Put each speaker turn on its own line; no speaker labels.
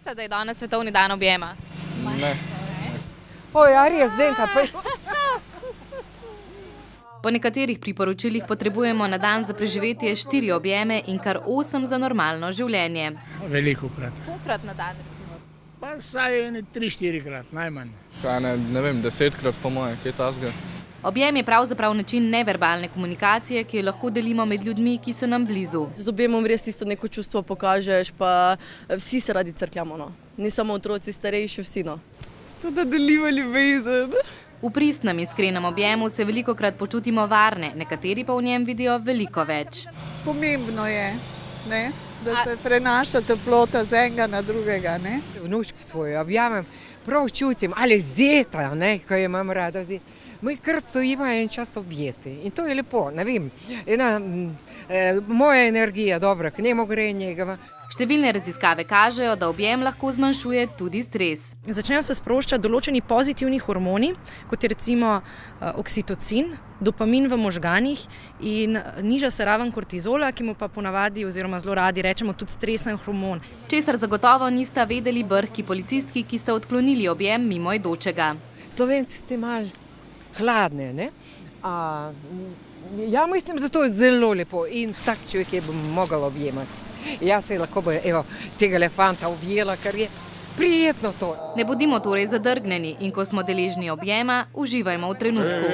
Veste, da je danes svetovni dan objema?
Ne.
Res, Zdenka,
Po nekaterih priporočilih potrebujemo na dan za preživetje 4 objeme in kar 8 za normalno življenje.
Veliko krat.
Kolikrat na dan recimo?
Pa saj 3-4 krat, najmanj.
Ne vem, 10-krat po moje, kaj tasga.
Objem je pravzaprav način neverbalne komunikacije, ki jo lahko delimo med ljudmi, ki so nam blizu.
Z objemom res tisto neko čustvo pokažeš, pa vsi se radi crkljamo, no. Ni samo otroci, starejši, vsi, no. Zato da delimo ljubezen.
V pristnem iskrenem objemu se velikokrat počutimo varne, nekateri pa v njem vidijo veliko več.
Pomembno je, ne? Da se prenaša toplota z enega na drugega. Ne?
Vnučko svojo objamem, prav čutim, ali zeta, ne, ko jo imam rada. Mi kar stojimo en čas objeti in to je lepo, ne vem. Moja energija dobra, k njemu gre njegova.
Številne raziskave kažejo, da objem lahko zmanjšuje tudi stres.
Začnejo se sproščati določeni pozitivni hormoni, kot je recimo oksitocin, dopamin v možganih in niža se raven kortizola, ki mu pa ponavadi oziroma zelo radi rečemo tudi stresen hormon.
Česar zagotovo nista vedeli brhki policistki, ki sta odklonili objem mimoidočega.
Slovenci ste malo hladne, ne? Ja mislim, da to je zelo lepo in vsak človek je bi mogel objemati. Jaz se lahko bi tega elefanta objela, ker je prijetno to.
Ne bodimo torej zadrgnjeni in ko smo deležni objema, uživajmo v trenutku.